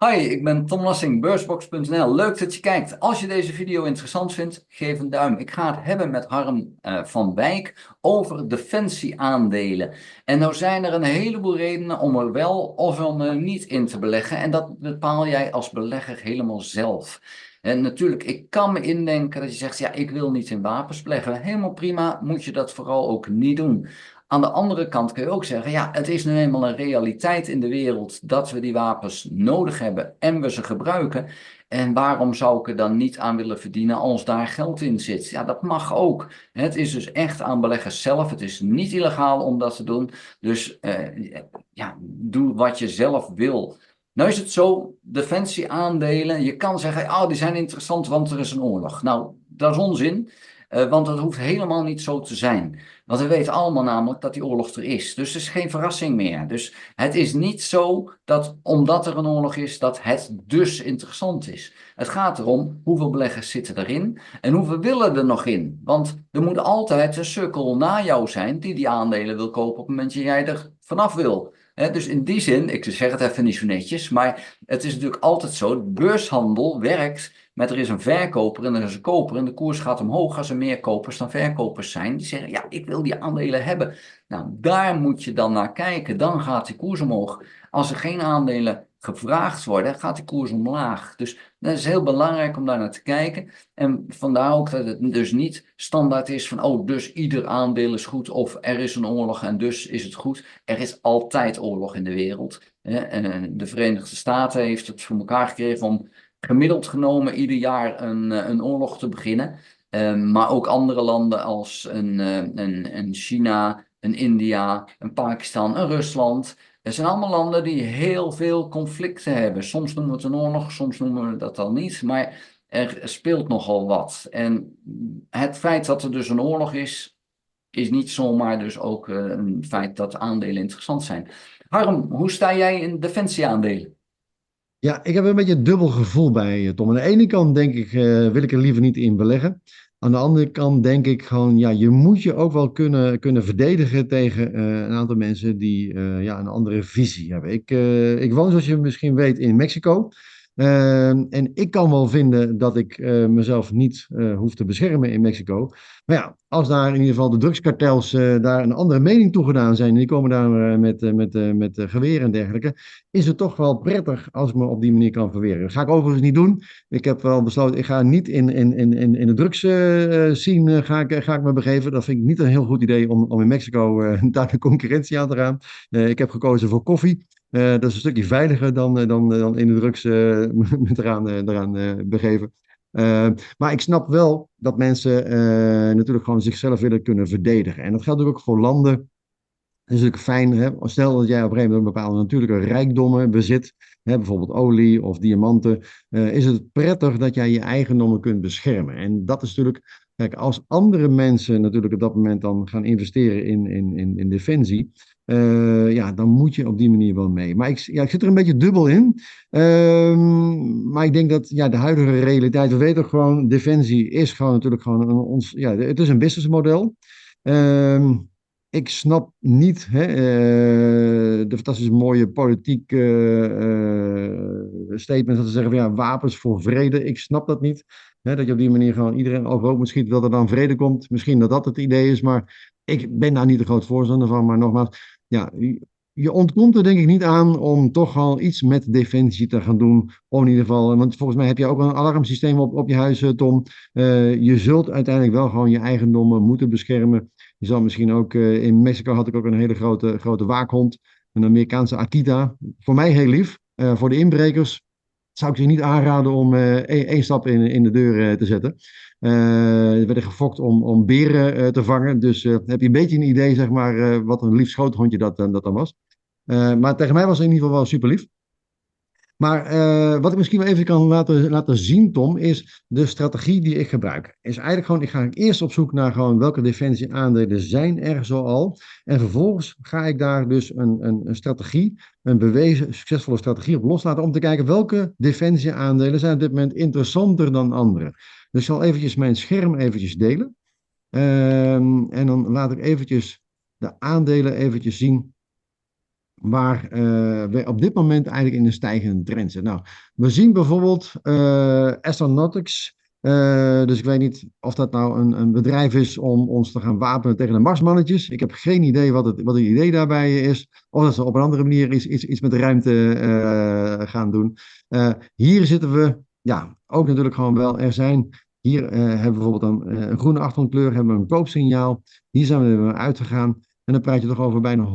Hi, ik ben Tom Lassing, beursbox.nl. Leuk dat je kijkt. Als je deze video interessant vindt, geef een duim. Ik ga het hebben met Harm van Wijk over defensieaandelen. En nou zijn er een heleboel redenen om er wel of om er niet in te beleggen. En dat bepaal jij als belegger helemaal zelf. En natuurlijk, ik kan me indenken dat je zegt, ja, ik wil niet in wapens beleggen. Helemaal prima, moet je dat vooral ook niet doen. Aan de andere kant kun je ook zeggen, ja, het is nu eenmaal een realiteit in de wereld dat we die wapens nodig hebben en we ze gebruiken. En waarom zou ik er dan niet aan willen verdienen als daar geld in zit? Ja, dat mag ook. Het is dus echt aan beleggers zelf. Het is niet illegaal om dat te doen. Dus ja, doe wat je zelf wil. Nou is het zo, defensieaandelen, je kan zeggen, oh, die zijn interessant, want er is een oorlog. Nou, dat is onzin, want dat hoeft helemaal niet zo te zijn. Want we weten allemaal namelijk dat die oorlog er is. Dus het is geen verrassing meer. Dus het is niet zo dat omdat er een oorlog is, dat het dus interessant is. Het gaat erom hoeveel beleggers zitten erin en hoeveel willen er nog in. Want er moet altijd een sukkel na jou zijn die aandelen wil kopen op het moment dat jij er vanaf wil. Dus in die zin, ik zeg het even niet zo netjes, maar het is natuurlijk altijd zo, beurshandel werkt met er is een verkoper en er is een koper en de koers gaat omhoog als er meer kopers dan verkopers zijn. Die zeggen, ja, ik wil die aandelen hebben. Nou, daar moet je dan naar kijken. Dan gaat die koers omhoog. Als er geen aandelen gevraagd worden, gaat die koers omlaag. Dus dat is heel belangrijk om daar naar te kijken. En vandaar ook dat het dus niet standaard is van, oh, dus ieder aandeel is goed of er is een oorlog en dus is het goed. Er is altijd oorlog in de wereld. De Verenigde Staten heeft het voor elkaar gekregen om gemiddeld genomen ieder jaar een oorlog te beginnen. Maar ook andere landen als een China, een India, een Pakistan, een Rusland. Het zijn allemaal landen die heel veel conflicten hebben. Soms noemen we het een oorlog, soms noemen we dat dan niet. Maar er speelt nogal wat. En het feit dat er dus een oorlog is niet zomaar dus ook een feit dat aandelen interessant zijn. Harm, hoe sta jij in defensieaandelen? Ja, ik heb een beetje een dubbel gevoel bij Tom. Aan de ene kant denk ik, wil ik er liever niet in beleggen. Aan de andere kant denk ik gewoon, ja, je moet je ook wel kunnen verdedigen tegen een aantal mensen die ja, een andere visie hebben. Ik woon, zoals je misschien weet, in Mexico. En ik kan wel vinden dat ik mezelf niet hoef te beschermen in Mexico. Maar ja, als daar in ieder geval de drugskartels daar een andere mening toegedaan zijn, en die komen daar met geweren en dergelijke, is het toch wel prettig als ik me op die manier kan verweren. Dat ga ik overigens niet doen. Ik heb wel besloten, ik ga niet in de drugs scene ga ik me begeven. Dat vind ik niet een heel goed idee om in Mexico daar de concurrentie aan te gaan. Ik heb gekozen voor koffie. Dat is een stukje veiliger dan in de drugs me eraan begeven. Maar ik snap wel dat mensen natuurlijk gewoon zichzelf willen kunnen verdedigen. En dat geldt ook voor landen. Het is natuurlijk fijn, hè? Stel dat jij op een gegeven moment bepaalde natuurlijke rijkdommen bezit, hè, bijvoorbeeld olie of diamanten, is het prettig dat jij je eigendommen kunt beschermen. En dat is natuurlijk, kijk, als andere mensen natuurlijk op dat moment dan gaan investeren in defensie, ja, dan moet je op die manier wel mee. Maar ik zit er een beetje dubbel in. Maar ik denk dat ja, de huidige realiteit, we weten gewoon, defensie is gewoon natuurlijk gewoon ja, het is een businessmodel. Ehm Ik snap niet hè, de fantastisch mooie politiek statement dat ze zeggen van ja, wapens voor vrede. Ik snap dat niet. Hè, dat je op die manier gewoon iedereen overhoop moet schieten dat er dan vrede komt. Misschien dat dat het idee is, maar ik ben daar niet de groot voorstander van. Maar nogmaals, ja, je ontkomt er denk ik niet aan om toch gewoon iets met defensie te gaan doen. Of in ieder geval, want volgens mij heb je ook een alarmsysteem op je huis, Tom. Je zult uiteindelijk wel gewoon je eigendommen moeten beschermen. Je zal misschien ook, in Mexico had ik ook een hele grote waakhond. Een Amerikaanse Akita. Voor mij heel lief. Voor de inbrekers zou ik je niet aanraden om één stap in de deur te zetten. Er werden gefokt om beren te vangen. Dus heb je een beetje een idee, zeg maar, wat een lief schoothondje dat dan was. Maar tegen mij was het in ieder geval wel super lief. Maar wat ik misschien wel even kan laten zien, Tom, is de strategie die ik gebruik. Is eigenlijk gewoon, ik ga eerst op zoek naar gewoon welke defensie-aandelen zijn er zo al. En vervolgens ga ik daar dus een strategie, een bewezen succesvolle strategie op loslaten om te kijken welke defensie-aandelen zijn op dit moment interessanter dan andere. Dus ik zal eventjes mijn scherm eventjes delen. En dan laat ik eventjes de aandelen eventjes zien waar we op dit moment eigenlijk in een stijgende trend zitten. Nou, we zien bijvoorbeeld Astronautics. Dus ik weet niet of dat nou een bedrijf is om ons te gaan wapenen tegen de Marsmannetjes. Ik heb geen idee wat het idee daarbij is. Of dat ze op een andere manier iets met de ruimte gaan doen. Hier zitten we, ja, ook natuurlijk gewoon wel. Hier hebben we bijvoorbeeld een groene achtergrondkleur, hebben we een koopsignaal. Hier zijn we er uitgegaan. En dan praat je toch over bijna 100%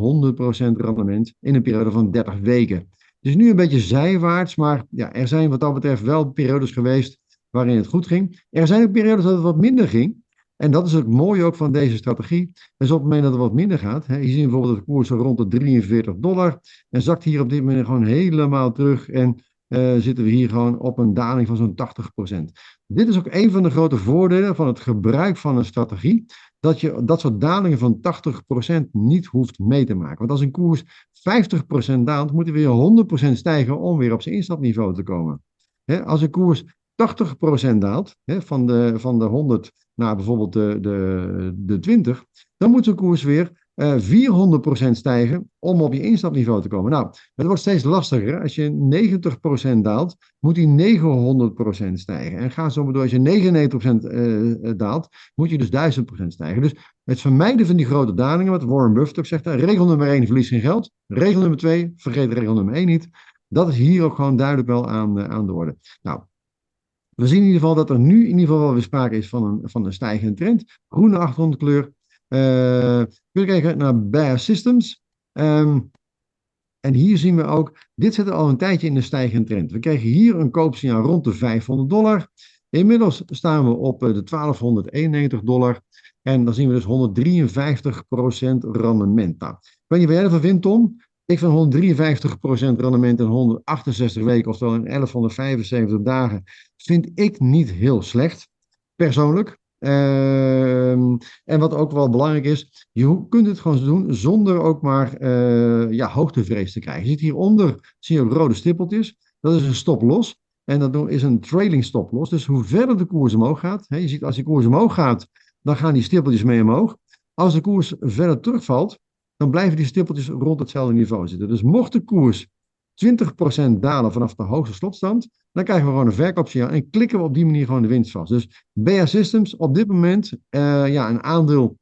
rendement in een periode van 30 weken. Het is nu een beetje zijwaarts, maar ja, er zijn wat dat betreft wel periodes geweest waarin het goed ging. Er zijn ook periodes dat het wat minder ging. En dat is het mooie ook van deze strategie. Dus op het moment dat het wat minder gaat, hè, je ziet bijvoorbeeld de koers rond de $43 en zakt hier op dit moment gewoon helemaal terug en zitten we hier gewoon op een daling van zo'n 80%. Dit is ook een van de grote voordelen van het gebruik van een strategie, dat je dat soort dalingen van 80% niet hoeft mee te maken. Want als een koers 50% daalt, moet hij weer 100% stijgen om weer op zijn instapniveau te komen. Als een koers 80% daalt, van de 100 naar bijvoorbeeld de 20, dan moet zo'n koers weer 400% stijgen om op je instapniveau te komen. Nou, het wordt steeds lastiger. Als je 90% daalt, moet die 900% stijgen. En ga zo maar door. Als je 99% daalt, moet je dus 1000% stijgen. Dus het vermijden van die grote dalingen, wat Warren Buffett ook zegt, regel nummer 1, verlies geen geld. Regel nummer 2, vergeet regel nummer 1 niet. Dat is hier ook gewoon duidelijk wel aan de orde. Nou, we zien in ieder geval dat er nu in ieder geval wel weer sprake is van een stijgende trend. Groene achtergrondkleur. We kijken naar Bear Systems. En hier zien we ook, dit zit al een tijdje in een stijgende trend. We kregen hier een koopsignaal rond de $500. Inmiddels staan we op de $1291. En dan zien we dus 153% rendement. Nou, ik weet niet wat jij ervan vindt, Tom. Ik vind 153% rendement in 168 weken, oftewel in 1175 dagen, vind ik niet heel slecht, persoonlijk. En wat ook wel belangrijk is, je kunt het gewoon doen zonder ook maar hoogtevrees te krijgen. Je ziet hieronder, zie je ook rode stippeltjes. Dat is een stop-loss. En dat is een trailing stop-loss. Dus hoe verder de koers omhoog gaat, je ziet als die koers omhoog gaat, dan gaan die stippeltjes mee omhoog. Als de koers verder terugvalt, dan blijven die stippeltjes rond hetzelfde niveau zitten. Dus mocht de koers 20% dalen vanaf de hoogste slotstand, dan krijgen we gewoon een verkoopsignaal en klikken we op die manier gewoon de winst vast. Dus BA Systems op dit moment een aandeel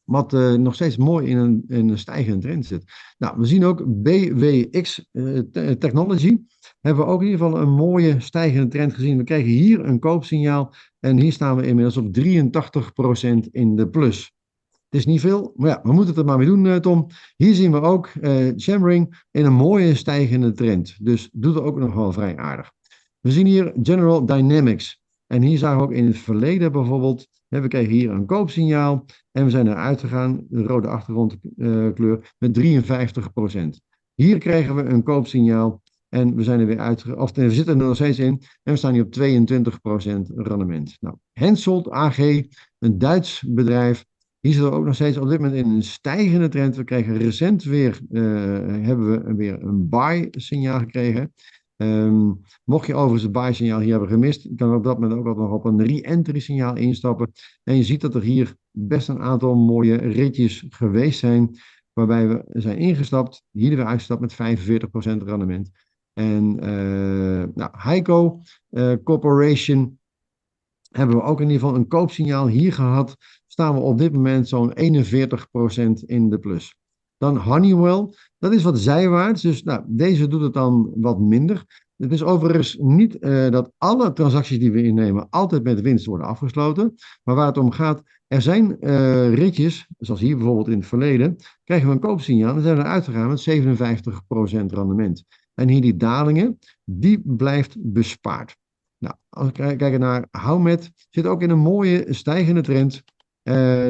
wat nog steeds mooi in een stijgende trend zit. Nou, we zien ook BWX Technology. Hebben we ook in ieder geval een mooie stijgende trend gezien. We krijgen hier een koopsignaal en hier staan we inmiddels op 83% in de plus. Het is niet veel, maar ja, we moeten het er maar mee doen, Tom. Hier zien we ook Chemring in een mooie stijgende trend. Dus doet het ook nog wel vrij aardig. We zien hier General Dynamics. En hier zagen we ook in het verleden bijvoorbeeld, we kregen hier een koopsignaal en we zijn eruit gegaan, de rode achtergrondkleur, met 53%. Hier kregen we een koopsignaal en we zijn er weer uitgegaan, of we zitten er nog steeds in en we staan hier op 22% rendement. Nou, Hensoldt AG, een Duits bedrijf. Hier zitten we ook nog steeds op dit moment in een stijgende trend. We kregen recent weer, hebben we weer een buy-signaal gekregen. Mocht je overigens het buy-signaal hier hebben gemist, kan je op dat moment ook nog op een re-entry signaal instappen. En je ziet dat er hier best een aantal mooie ritjes geweest zijn, waarbij we zijn ingestapt, hier weer uitgestapt met 45% rendement. En Heiko Corporation hebben we ook in ieder geval een koopsignaal hier gehad. Staan we op dit moment zo'n 41% in de plus. Dan Honeywell, dat is wat zijwaarts, dus deze doet het dan wat minder. Het is overigens niet dat alle transacties die we innemen altijd met winst worden afgesloten. Maar waar het om gaat, er zijn ritjes, zoals hier bijvoorbeeld in het verleden, krijgen we een koopsignaal en zijn we eruit gegaan met 57% rendement. En hier die dalingen, die blijft bespaard. Nou, als we kijken naar Howmet, zit ook in een mooie stijgende trend.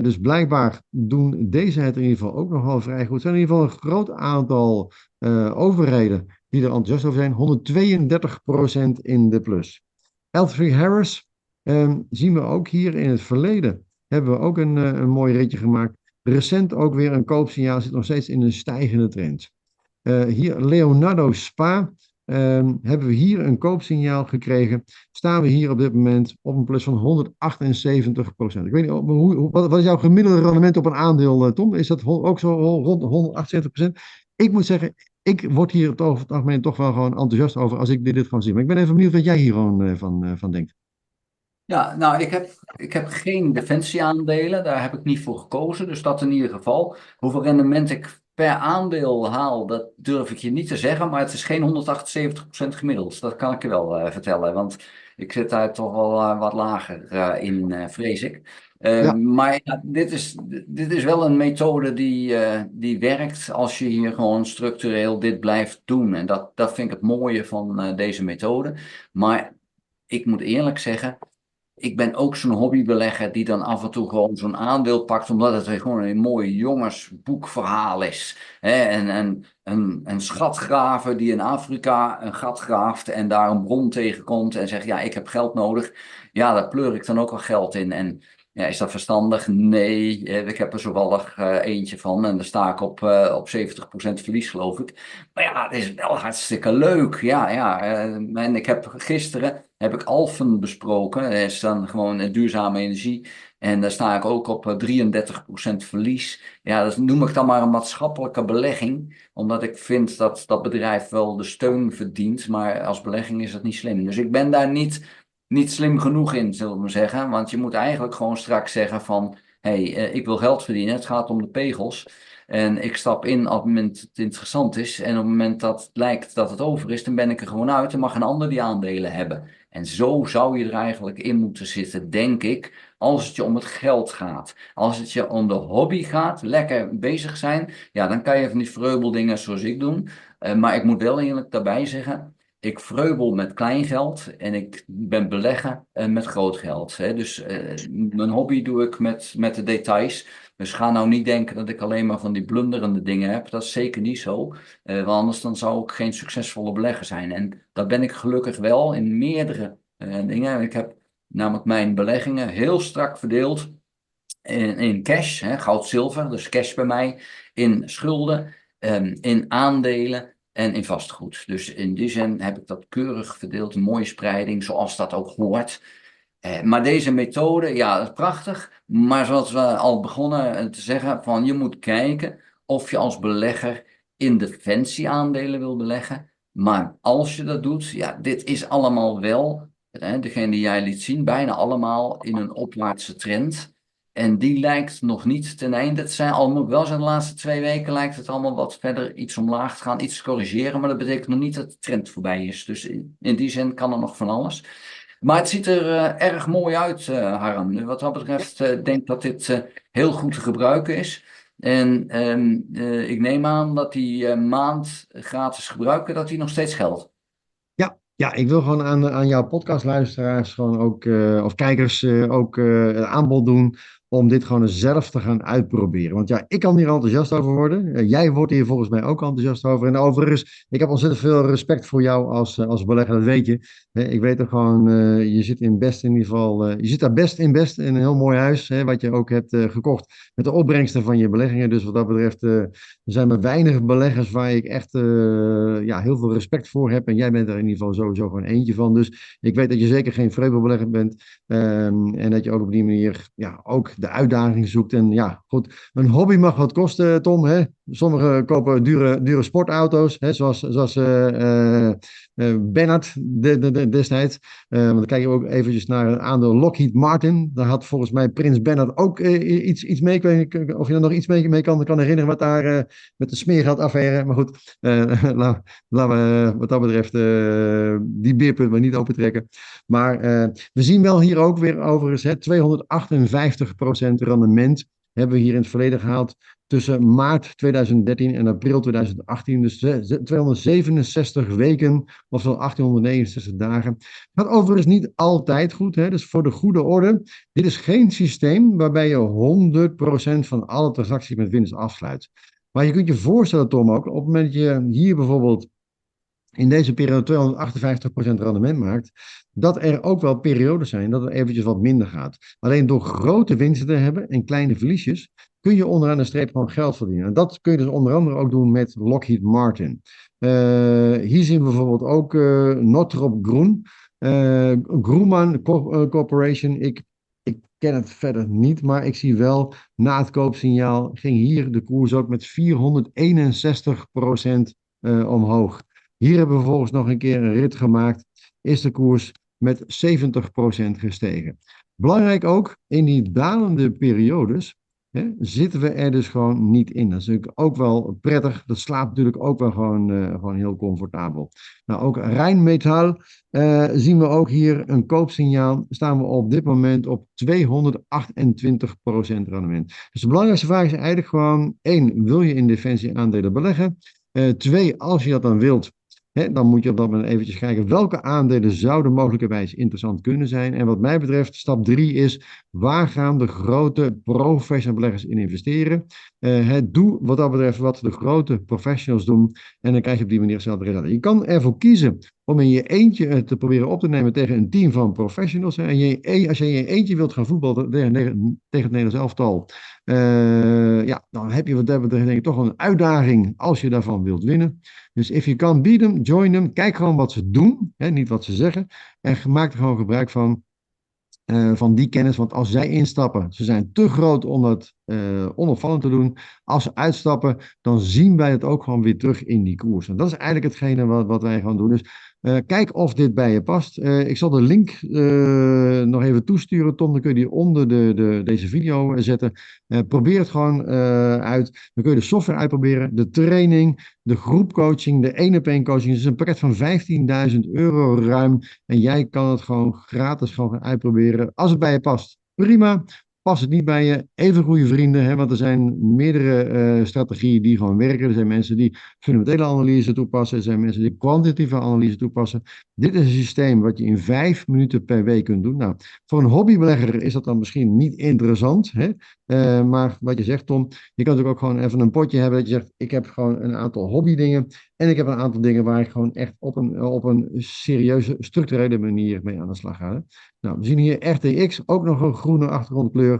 Dus blijkbaar doen deze het in ieder geval ook nog wel vrij goed. Er zijn in ieder geval een groot aantal overheden die er enthousiast over zijn. 132% in de plus. L3 Harris zien we ook hier in het verleden. Hebben we ook een mooi ritje gemaakt. Recent ook weer een koopsignaal, zit nog steeds in een stijgende trend. Hier Leonardo Spa. Hebben we hier een koopsignaal gekregen, staan we hier op dit moment op een plus van 178%. Ik weet niet, wat is jouw gemiddelde rendement op een aandeel, Tom? Is dat ook zo rond 178%? Ik moet zeggen, ik word hier over het algemeen toch wel gewoon enthousiast over als ik dit gewoon zie. Maar ik ben even benieuwd wat jij hier gewoon van denkt. Ja, nou, ik heb geen defensieaandelen, daar heb ik niet voor gekozen, dus dat in ieder geval. Hoeveel rendement ik per aandeel haal, dat durf ik je niet te zeggen, maar het is geen 178% gemiddeld. Dat kan ik je wel vertellen, want ik zit daar toch wel wat lager in, vrees ik. Ja, Maar ja, dit is wel een methode die werkt als je hier gewoon structureel dit blijft doen. En dat vind ik het mooie van deze methode. Maar ik moet eerlijk zeggen. Ik ben ook zo'n hobbybelegger die dan af en toe gewoon zo'n aandeel pakt, omdat het gewoon een mooi jongensboekverhaal is. Hè? En een schatgraver die in Afrika een gat graaft en daar een bron tegenkomt en zegt, ja, ik heb geld nodig. Ja, daar pleur ik dan ook wel geld in. En ja, is dat verstandig? Nee, ik heb er toevallig eentje van en daar sta ik op 70% verlies, geloof ik. Maar ja, het is wel hartstikke leuk. Ja, ja. En ik heb gisteren heb ik Alfen besproken. Dat is dan gewoon duurzame energie. En daar sta ik ook op 33% verlies. Ja, dat noem ik dan maar een maatschappelijke belegging. Omdat ik vind dat dat bedrijf wel de steun verdient. Maar als belegging is dat niet slim. Dus ik ben daar niet slim genoeg in, zullen we maar zeggen. Want je moet eigenlijk gewoon straks zeggen van... Hé, ik wil geld verdienen. Het gaat om de pegels. En ik stap in op het moment dat het interessant is. En op het moment dat het lijkt dat het over is, dan ben ik er gewoon uit en mag een ander die aandelen hebben. En zo zou je er eigenlijk in moeten zitten, denk ik, als het je om het geld gaat. Als het je om de hobby gaat, lekker bezig zijn, ja, dan kan je van die vreubeldingen zoals ik doen. Maar ik moet wel eerlijk daarbij zeggen, ik vreubel met klein geld en ik ben beleggen met groot geld. Hè. Dus mijn hobby doe ik met de details. Dus ga nou niet denken dat ik alleen maar van die blunderende dingen heb. Dat is zeker niet zo. Want anders dan zou ik geen succesvolle belegger zijn. En dat ben ik gelukkig wel in meerdere dingen. Ik heb namelijk mijn beleggingen heel strak verdeeld in cash, hè, goud, zilver, dus cash bij mij, in schulden, in aandelen en in vastgoed. Dus in die zin heb ik dat keurig verdeeld, een mooie spreiding, zoals dat ook hoort. Maar deze methode, ja, dat is prachtig. Maar zoals we al begonnen te zeggen, van je moet kijken of je als belegger in defensieaandelen wil beleggen. Maar als je dat doet, ja, dit is allemaal wel, degene die jij liet zien, bijna allemaal in een opwaartse trend. En die lijkt nog niet ten einde te zijn. Al moet ik wel zijn, de laatste 2 weken lijkt het allemaal wat verder iets omlaag te gaan, iets te corrigeren. Maar dat betekent nog niet dat de trend voorbij is. Dus in die zin kan er nog van alles. Maar het ziet er erg mooi uit, Harm. Wat dat betreft denk ik dat dit heel goed te gebruiken is. En ik neem aan dat die maand gratis gebruiken, dat die nog steeds geldt. ja, ik wil gewoon aan jouw podcastluisteraars gewoon ook, of kijkers ook een aanbod doen om dit gewoon eens zelf te gaan uitproberen. Want ja, ik kan hier enthousiast over worden. Jij wordt hier volgens mij ook enthousiast over. En overigens, ik heb ontzettend veel respect voor jou als belegger, dat weet je. Ik weet er gewoon, je zit in best in ieder geval, je zit daar best in een heel mooi huis, wat je ook hebt gekocht met de opbrengsten van je beleggingen. Dus wat dat betreft, er zijn maar weinig beleggers waar ik echt ja, heel veel respect voor heb. En jij bent er in ieder geval sowieso gewoon eentje van. Dus ik weet dat je zeker geen vreugdebelegger bent. En dat je ook op die manier ja, ook de uitdaging zoekt. En ja, goed, een hobby mag wat kosten, Tom. Hè? Sommigen kopen dure sportauto's, hè? Zoals Bernard destijds. Want dan kijk je ook eventjes naar een aandeel Lockheed Martin. Daar had volgens mij Prins Bernard ook iets mee. Ik weet niet of je er nog iets mee kan herinneren wat daar met de smeergeldaffaire. Maar goed, laten we wat dat betreft die beerpunt maar niet opentrekken. Maar we zien wel hier ook weer overigens 258% rendement hebben we hier in het verleden gehaald tussen maart 2013 en april 2018. Dus 267 weken, oftewel 1869 dagen. Gaat overigens niet altijd goed, hè? Dus voor de goede orde. Dit is geen systeem waarbij je 100% van alle transacties met winst afsluit. Maar je kunt je voorstellen, Tom, ook op het moment dat je hier bijvoorbeeld in deze periode 258% rendement maakt, dat er ook wel periodes zijn dat het eventjes wat minder gaat. Alleen door grote winsten te hebben en kleine verliesjes, kun je onderaan de streep gewoon geld verdienen. En dat kun je dus onder andere ook doen met Lockheed Martin. Hier zien we bijvoorbeeld ook Northrop Grumman Corporation. Ik ken het verder niet, maar ik zie wel, na het koopsignaal ging hier de koers ook met 461% omhoog. Hier hebben we vervolgens nog een keer een rit gemaakt, is de koers met 70% gestegen. Belangrijk ook, in die dalende periodes zitten we er dus gewoon niet in. Dat is natuurlijk ook wel prettig. Dat slaapt natuurlijk ook wel gewoon heel comfortabel. Nou, ook Rijnmetaal zien we ook hier een koopsignaal. Staan we op dit moment op 228% rendement. Dus de belangrijkste vraag is eigenlijk gewoon: 1, wil je in defensie aandelen beleggen? 2, als je dat dan wilt, dan moet je op dat moment eventjes kijken welke aandelen zouden mogelijkerwijs interessant kunnen zijn. En wat mij betreft, stap 3 is: waar gaan de grote professional beleggers in investeren? Doe wat dat betreft wat de grote professionals doen. En dan krijg je op die manier hetzelfde resultaat. Je kan ervoor kiezen om in je eentje te proberen op te nemen tegen een team van professionals. En als je in je eentje wilt gaan voetballen tegen het Nederlands elftal, dan heb je wat dat betreft denk ik toch wel een uitdaging als je daarvan wilt winnen. Dus if you can beat them, join them. Kijk gewoon wat ze doen, niet wat ze zeggen. En maak er gewoon gebruik van die kennis. Want als zij instappen, ze zijn te groot om dat onopvallend te doen. Als ze uitstappen, dan zien wij het ook gewoon weer terug in die koers. En dat is eigenlijk hetgene wat wij gaan doen. Dus kijk of dit bij je past. Ik zal de link nog even toesturen, Tom. Dan kun je die onder deze video zetten. Probeer het gewoon uit. Dan kun je de software uitproberen, de training, de groepcoaching, de 1-op-1 coaching. Het is een pakket van €15.000 ruim. En jij kan het gewoon gratis gaan uitproberen. Als het bij je past, prima. Past het niet bij je, even goede vrienden, want er zijn meerdere strategieën die gewoon werken. Er zijn mensen die fundamentele analyse toepassen, er zijn mensen die kwantitatieve analyse toepassen. Dit is een systeem wat je in 5 minuten per week kunt doen. Nou, voor een hobbybelegger is dat dan misschien niet interessant, maar wat je zegt, Tom, je kan natuurlijk ook gewoon even een potje hebben dat je zegt: ik heb gewoon een aantal hobbydingen en ik heb een aantal dingen waar ik gewoon echt op een serieuze, structurele manier mee aan de slag ga. Hè. Nou, we zien hier RTX, ook nog een groene achtergrondkleur.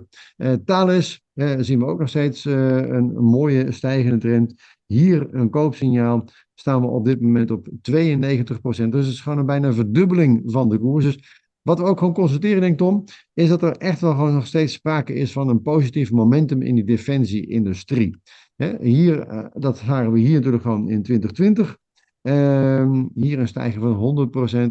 Thales zien we ook nog steeds een mooie stijgende trend. Hier een koopsignaal, staan we op dit moment op 92%. Dus het is gewoon een bijna verdubbeling van de koers. Dus wat we ook gewoon constateren, denk ik, Tom, is dat er echt wel gewoon nog steeds sprake is van een positief momentum in die defensie-industrie. Dat zagen we hier natuurlijk gewoon in 2020. Hier een stijging van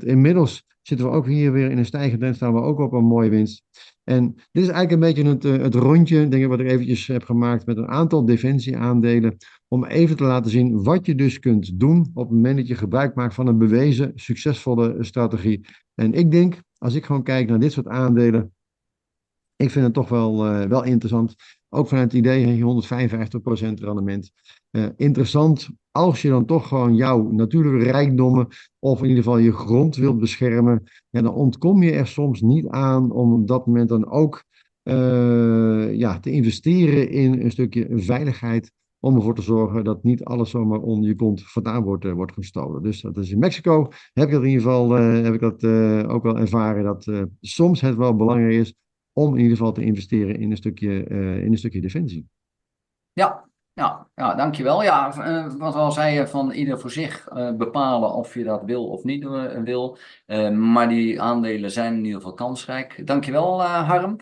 100%. Inmiddels zitten we ook hier weer in een stijgende trend, staan we ook op een mooie winst. En dit is eigenlijk een beetje het rondje, denk ik, wat ik eventjes heb gemaakt met een aantal defensieaandelen, om even te laten zien wat je dus kunt doen op het moment dat je gebruik maakt van een bewezen, succesvolle strategie. En ik denk, als ik gewoon kijk naar dit soort aandelen, ik vind het toch wel interessant. Ook vanuit het idee, heb je 155% rendement. Interessant als je dan toch gewoon jouw natuurlijke rijkdommen, of in ieder geval je grond wilt beschermen. Ja, dan ontkom je er soms niet aan om op dat moment dan ook te investeren in een stukje veiligheid. Om ervoor te zorgen dat niet alles zomaar onder je kont vandaan wordt gestolen. Dus dat is in Mexico. Heb ik dat in ieder geval ook wel ervaren. Dat soms het wel belangrijk is om in ieder geval te investeren in een stukje defensie. Ja, dankjewel. Ja, wat we al zeiden, van ieder voor zich bepalen of je dat wil of niet wil. Maar die aandelen zijn in ieder geval kansrijk. Dankjewel, Harm.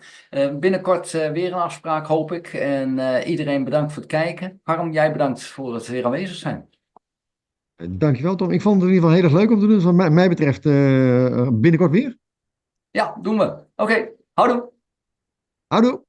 Binnenkort weer een afspraak, hoop ik. En iedereen bedankt voor het kijken. Harm, jij bedankt voor het weer aanwezig zijn. Dankjewel, Tom. Ik vond het in ieder geval heel erg leuk om te doen. Dus wat mij betreft binnenkort weer. Ja, doen we. Oké, houdoe. Houdoe.